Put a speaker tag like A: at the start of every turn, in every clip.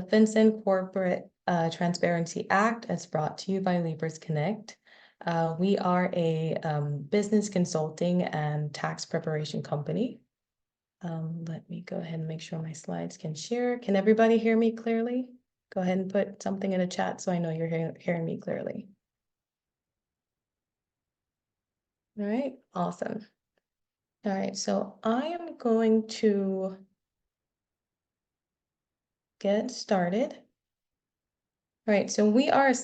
A: The FinCEN Corporate Transparency Act is brought to you by Libras Connect. We are a business consulting and tax preparation company. Let me go ahead and make sure my slides can share. Can everybody hear me clearly? Go ahead and put something in the chat so I know you're hearing me clearly. All right, awesome. All right, so I am going to get started. All right, so we are a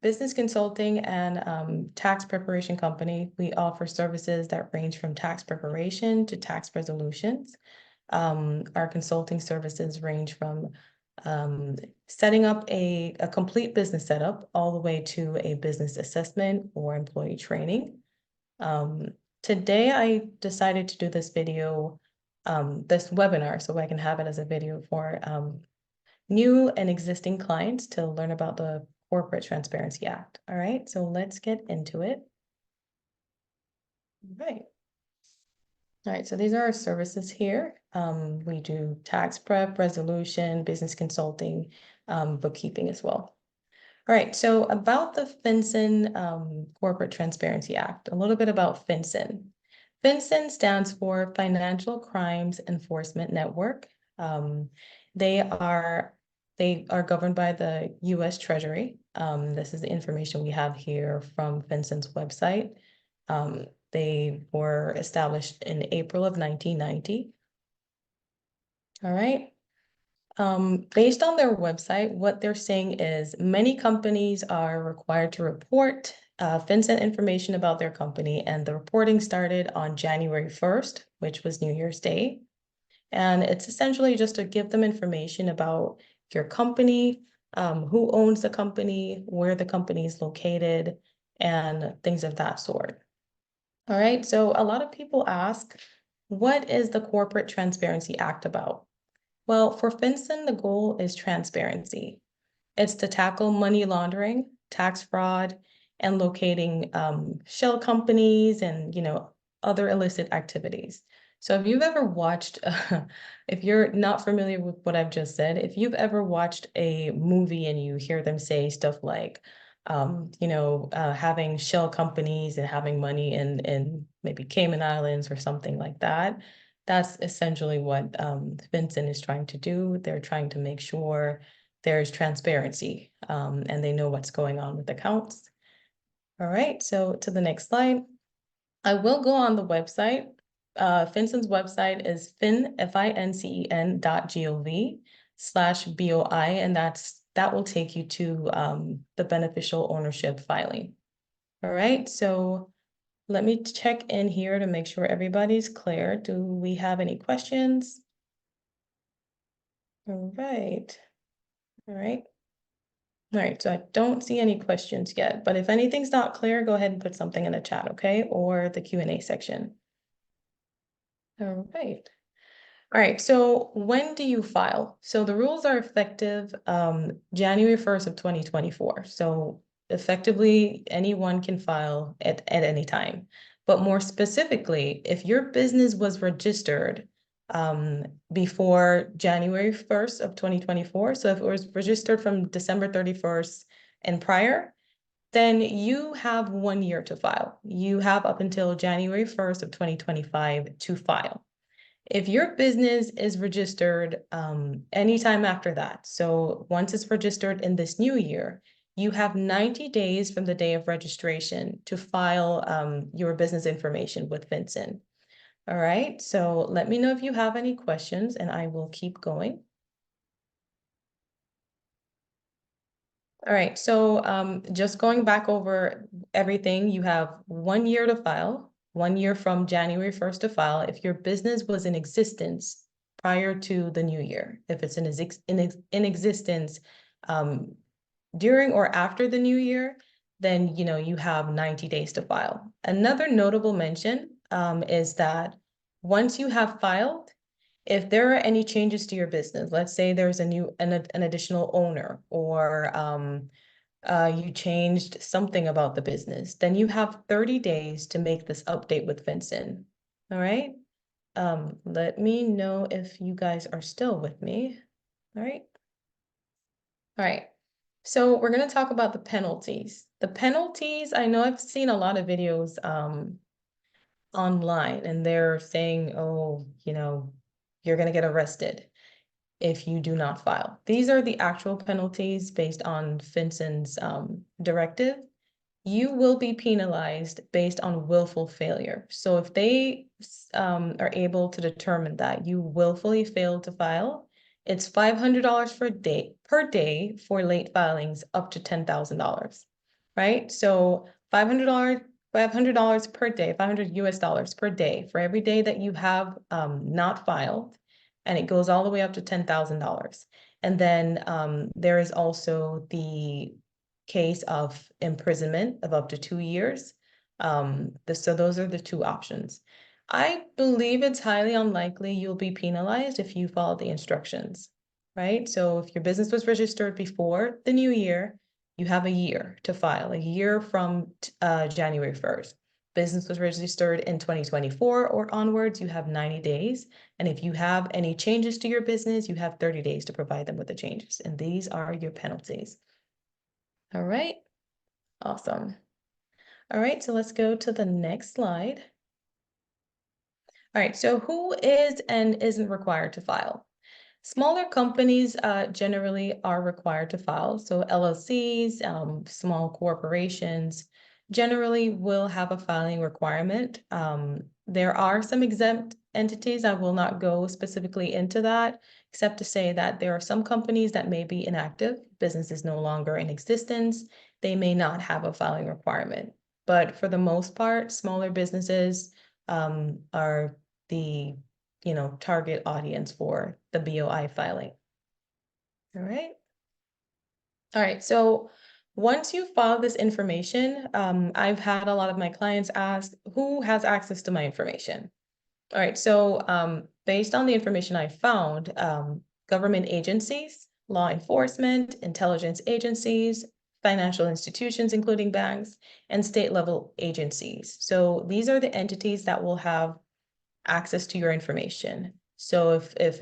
A: business consulting and tax preparation company. We offer services that range from tax preparation to tax resolutions. Our consulting services range from setting up a complete business setup all the way to a business assessment or employee training. Today I decided to do this video, this webinar, so I can have it as a video for new and existing clients to learn about the Corporate Transparency Act. All right, so let's get into it. All right, so these are our services here. We do tax prep, resolution, business consulting, bookkeeping as well. All right, so about the FinCEN Corporate Transparency Act, a little bit about FinCEN. FinCEN stands for Financial Crimes Enforcement Network. They are governed by the U.S. Treasury. This is the information we have here from FinCEN's website. They were established in April of 1990. All right. Based on their website, what they're saying is many companies are required to report FinCEN information about their company, and the reporting started on January 1st, which was New Year's Day. And it's essentially just to give them information about your company, who owns the company, where the company is located, and things of that sort. All right, so a lot of people ask, what is the Corporate Transparency Act about? Well, for FinCEN, the goal is transparency. It's to tackle money laundering, tax fraud, and locating shell companies and other illicit activities. So if you've ever watched, if you're not familiar with what I've just said, if you've ever watched a movie and you hear them say stuff like, having shell companies and having money in maybe Cayman Islands or something like that, that's essentially what FinCEN is trying to do. They're trying to make sure there's transparency and they know what's going on with accounts. All right, so to the next slide. I will go on the website. FinCEN's website is fincen.gov/BOI, and that will take you to the beneficial ownership filing. All right, so let me check in here to make sure everybody's clear. Do we have any questions? All right. All right. All right, so I don't see any questions yet, but if anything's not clear, go ahead and put something in the chat, okay? Or the Q&A section. All right. All right, so when do you file? So the rules are effective January 1st of 2024. So effectively, anyone can file at any time. But more specifically, if your business was registered before January 1st of 2024, so if it was registered from December 31st and prior, then you have 1 year to file. You have up until January 1st of 2025 to file. If your business is registered anytime after that, so once it's registered in this new year, you have 90 days from the day of registration to file your business information with FinCEN. All right, so let me know if you have any questions and I will keep going. All right, so just going back over everything, you have 1 year to file. 1 year from January 1st to file if your business was in existence prior to the new year. If it's in existence during or after the new year, then you have 90 days to file. Another notable mention is that once you have filed, if there are any changes to your business, let's say there's an additional owner or you changed something about the business, then you have 30 days to make this update with FinCEN. All right. Let me know if you guys are still with me. All right. All right. So we're going to talk about the penalties. The penalties, I know I've seen a lot of videos online, and they're saying, oh, you're going to get arrested if you do not file. These are the actual penalties based on FinCEN's directive. You will be penalized based on willful failure. So if they are able to determine that you willfully failed to file, it's $500 per day for late filings up to $10,000, right? So $500 per day, 500 US dollars per day for every day that you have not filed, and it goes all the way up to $10,000. And then there is also the case of imprisonment of up to 2 years. So those are the two options. I believe it's highly unlikely you'll be penalized if you follow the instructions, right? So if your business was registered before the new year, you have a year to file, a year from January 1st. Business was registered in 2024 or onwards, you have 90 days. And if you have any changes to your business, you have 30 days to provide them with the changes. And these are your penalties. All right, awesome. All right, so let's go to the next slide. All right, so who is and isn't required to file? Smaller companies generally are required to file. So LLCs, small corporations generally will have a filing requirement. There are some exempt entities. I will not go specifically into that, except to say that there are some companies that may be inactive. Business is no longer in existence. They may not have a filing requirement. But for the most part, smaller businesses are the target audience for the BOI filing. All right. All right. So once you file this information, I've had a lot of my clients ask, who has access to my information? All right. So based on the information I found, government agencies, law enforcement, intelligence agencies, financial institutions, including banks, and state level agencies. So these are the entities that will have access to your information. So if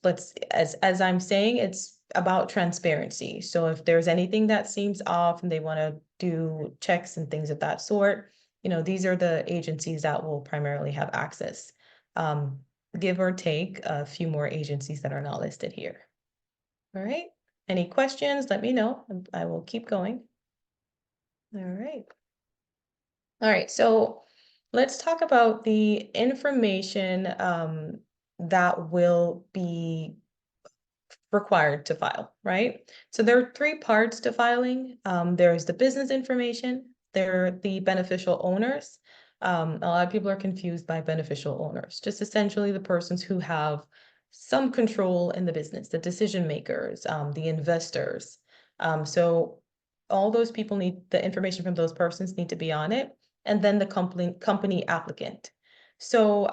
A: let's as I'm saying, it's about transparency. So if there's anything that seems off and they want to do checks and things of that sort, these are the agencies that will primarily have access. Give or take a few more agencies that are not listed here. All right. Any questions? Let me know. I will keep going. All right. All right. So let's talk about the information that will be required to file, right? So there are three parts to filing. There's the business information, there are the beneficial owners. A lot of people are confused by beneficial owners, just essentially the persons who have some control in the business, the decision makers, the investors. So all those people the information from those persons need to be on it, and then the company applicant. So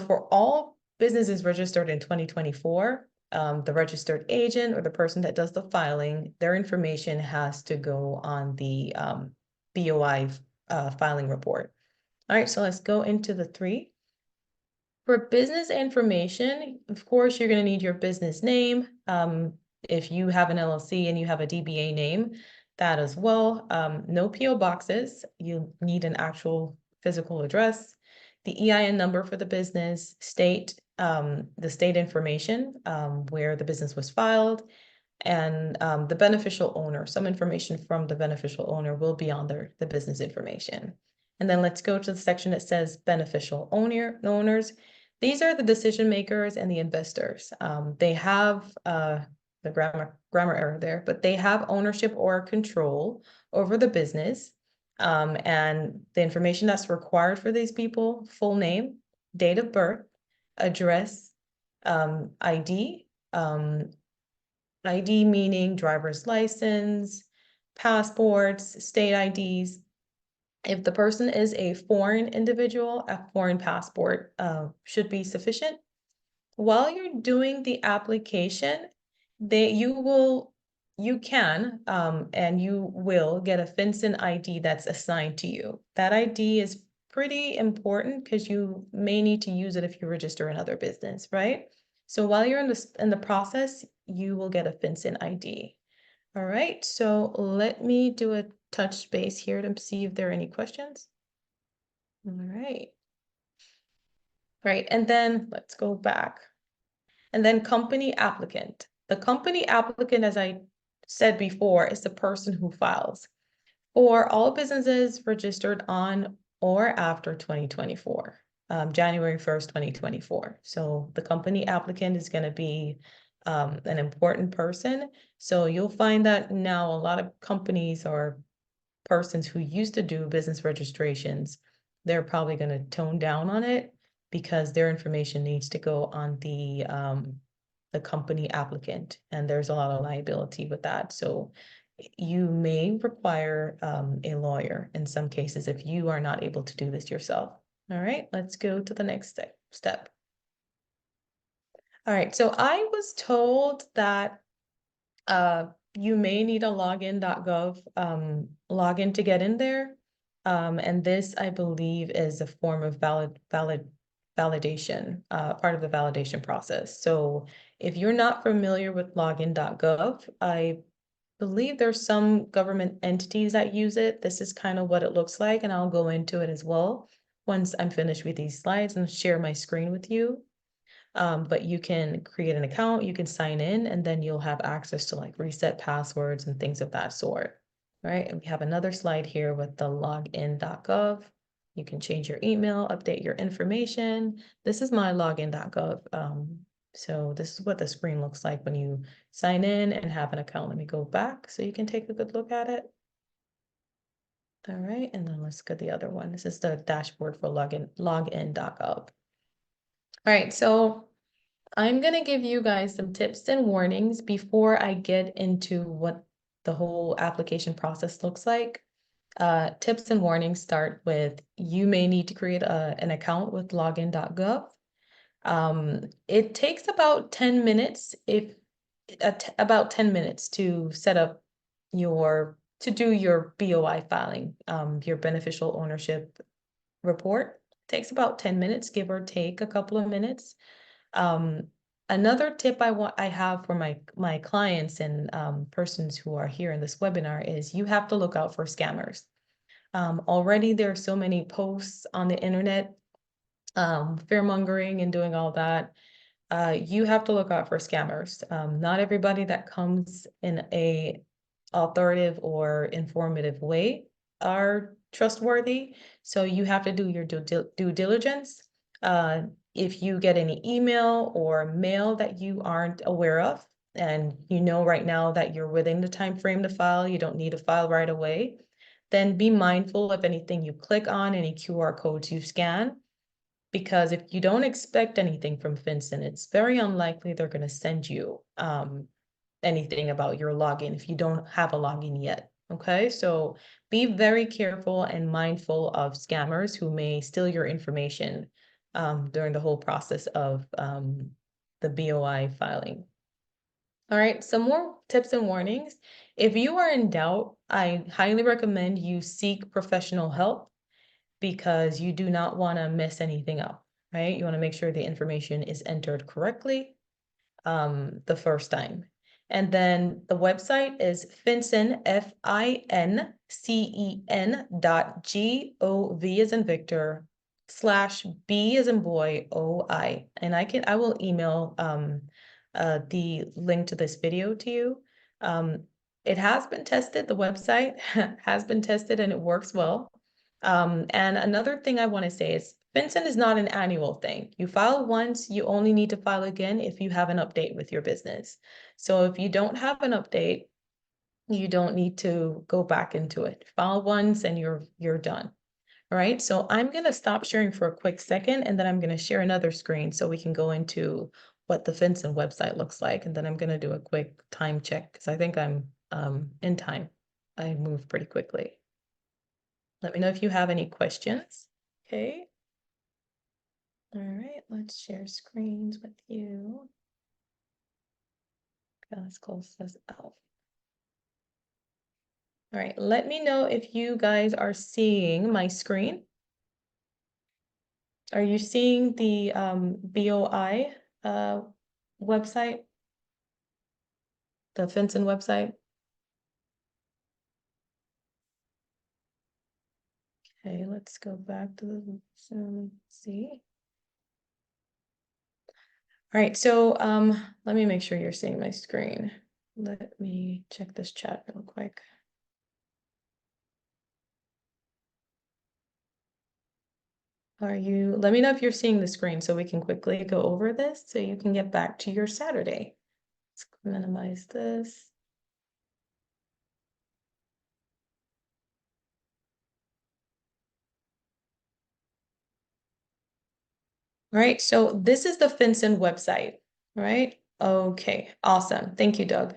A: for all businesses registered in 2024, the registered agent or the person that does the filing, their information has to go on the BOI filing report. All right, so let's go into the three. For business information, of course, you're going to need your business name. If you have an LLC and you have a DBA name, that as well. No PO boxes. You need an actual physical address. The EIN number for the business, the state information where the business was filed, and the beneficial owner. Some information from the beneficial owner will be on the business information. And then let's go to the section that says beneficial owners. These are the decision makers and the investors. They have the grammar error there, but they have ownership or control over the business. And the information that's required for these people: full name, date of birth, address, ID, ID meaning driver's license, passports, state IDs. If the person is a foreign individual, a foreign passport should be sufficient. While you're doing the application, you can and you will get a FinCEN ID that's assigned to you. That ID is pretty important because you may need to use it if you register another business, right? So while you're in the process, you will get a FinCEN ID. All right, so let me do a touch base here to see if there are any questions. All right. Right, and then let's go back. And then company applicant. The company applicant, as I said before, is the person who files for all businesses registered on or after 2024, January 1st, 2024. So the company applicant is going to be an important person. So you'll find that now a lot of companies or persons who used to do business registrations, they're probably going to tone down on it because their information needs to go on the company applicant, and there's a lot of liability with that. So you may require a lawyer in some cases if you are not able to do this yourself. All right, let's go to the next step. All right, so I was told that you may need a login.gov login to get in there. And this, I believe, is a form of validation, part of the validation process. So if you're not familiar with login.gov, I believe there's some government entities that use it. This is kind of what it looks like, and I'll go into it as well once I'm finished with these slides and share my screen with you. But you can create an account, you can sign in, and then you'll have access to like reset passwords and things of that sort. Right, and we have another slide here with the login.gov. You can change your email, update your information. This is my login.gov. So this is what the screen looks like when you sign in and have an account. Let me go back so you can take a good look at it. All right, and then let's go to the other one. This is the dashboard for login.gov. All right, so I'm going to give you guys some tips and warnings before I get into what the whole application process looks like. Tips and warnings start with you may need to create an account with login.gov. It takes about 10 minutes about 10 minutes to set up to do your BOI filing, your beneficial ownership report. It takes about 10 minutes, give or take a couple of minutes. Another tip I have for my clients and persons who are here in this webinar is you have to look out for scammers. Already there are so many posts on the internet, fear mongering and doing all that. You have to look out for scammers. Not everybody that comes in a authoritative or informative way are trustworthy. So you have to do your due diligence. If you get any email or mail that you aren't aware of, and you know right now that you're within the time frame to file, you don't need to file right away, then be mindful of anything you click on, any QR codes you scan, because if you don't expect anything from FinCEN, it's very unlikely they're going to send you anything about your login if you don't have a login yet. Okay, so be very careful and mindful of scammers who may steal your information during the whole process of the BOI filing. All right, some more tips and warnings. If you are in doubt, I highly recommend you seek professional help because you do not want to mess anything up, right? You want to make sure the information is entered correctly the first time. And then the website is FinCEN, FINCEN.gov as in Victor /B as in boy OI. And I will email the link to this video to you. It has been tested, the website has been tested and it works well. And another thing I want to say is FinCEN is not an annual thing. You file once, you only need to file again if you have an update with your business. So if you don't have an update, you don't need to go back into it. File once and you're done. All right, so I'm going to stop sharing for a quick second, and then I'm going to share another screen so we can go into what the FinCEN website looks like. And then I'm going to do a quick time check because I think I'm in time. I move pretty quickly. Let me know if you have any questions. Okay. All right, let's share screens with you. Okay, let's close this out. All right, let me know if you guys are seeing my screen. Are you seeing the BOI website? The FinCEN website? Okay, let's go back to the Zoom, see. All right, so let me make sure you're seeing my screen. Let me check this chat real quick. Let me know if you're seeing the screen so we can quickly go over this so you can get back to your Saturday. Let's minimize this. All right, so this is the FinCEN website, right? Okay, awesome. Thank you, Doug.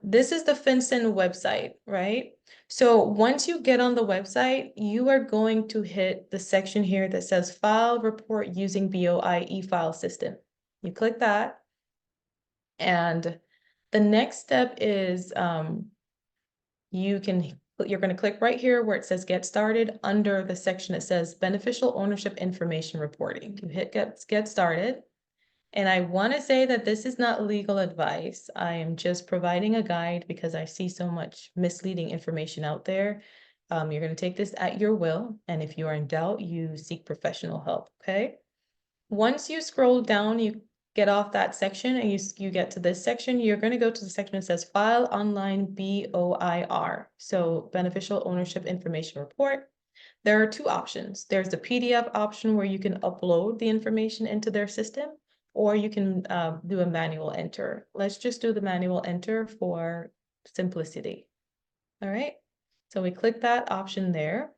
A: This is the FinCEN website, right? So once you get on the website, you are going to hit the section here that says File Report Using BOI e-file system. You click that, and the next step is you're going to click right here where it says Get Started. Under the section that says Beneficial Ownership Information Reporting. You hit Get Started. And I want to say that this is not legal advice. I am just providing a guide because I see so much misleading information out there. You're going to take this at your will. And if you are in doubt, you seek professional help, okay? Once you scroll down, you get off that section and you get to this section, you're going to go to the section that says File Online BOIR. So Beneficial Ownership Information Report. There are two options. There's the PDF option where you can upload the information into their system, or you can do a manual enter. Let's just do the manual enter for simplicity. All right, so we click that option there,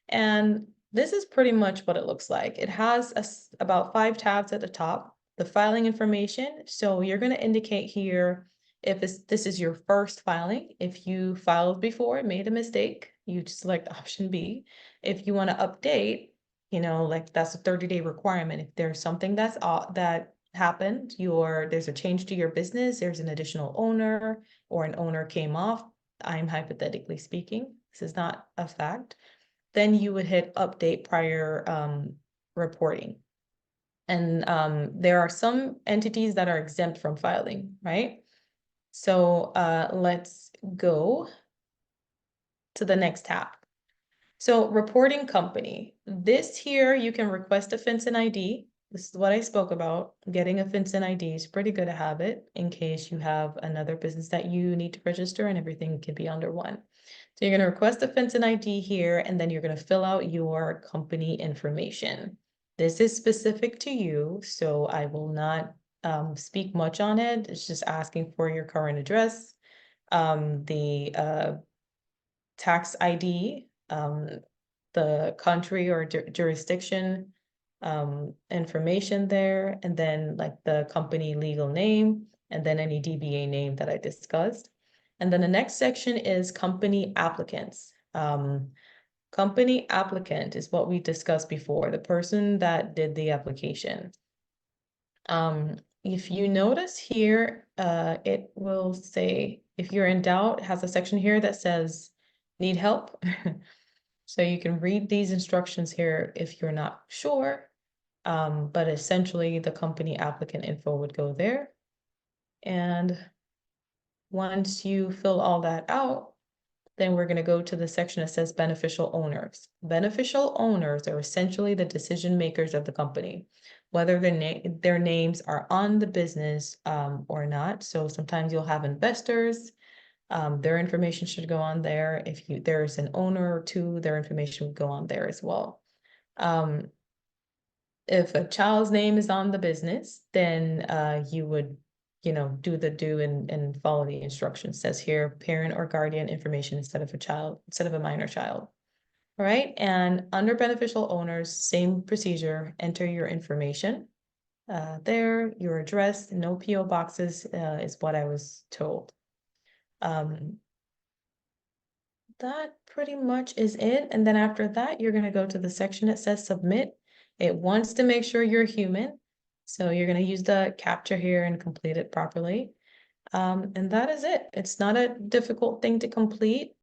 A: and this is pretty much what it looks like. It has about 5 tabs at the top. The filing information, so you're going to indicate here if this is your first filing. If you filed before, made a mistake, you select option B. If you want to update, like that's a 30-day requirement. If there's something that happened, there's a change to your business, there's an additional owner, or an owner came off, I'm hypothetically speaking, this is not a fact, then you would hit update prior reporting. And there are some entities that are exempt from filing, right? So let's go to the next tab. So reporting company. This here, you can request a FinCEN ID. This is what I spoke about. Getting a FinCEN ID is pretty good to have it in case you have another business that you need to register and everything can be under one. So you're going to request a FinCEN ID here, and then you're going to fill out your company information. This is specific to you, so I will not speak much on it. It's just asking for your current address, the tax ID, the country or jurisdiction information there, and then like the company legal name, and then any DBA name that I discussed. And then the next section is company applicants. Company applicant is what we discussed before, the person that did the application. If you notice here, it will say, if you're in doubt, it has a section here that says, need help. So you can read these instructions here if you're not sure, but essentially the company applicant info would go there. And once you fill all that out, then we're going to go to the section that says beneficial owners. Beneficial owners are essentially the decision makers of the company, whether their names are on the business or not. So sometimes you'll have investors. Their information should go on there. If there's an owner or two, their information would go on there as well. If a child's name is on the business, then you would, do and follow the instructions. It says here, parent or guardian information instead of a minor child. All right, and under beneficial owners, same procedure, enter your information. There, your address, no PO boxes is what I was told. That pretty much is it. And then after that, you're going to go to the section that says submit. It wants to make sure you're human. So you're going to use the captcha here and complete it properly. And that is it. It's not a difficult thing to complete.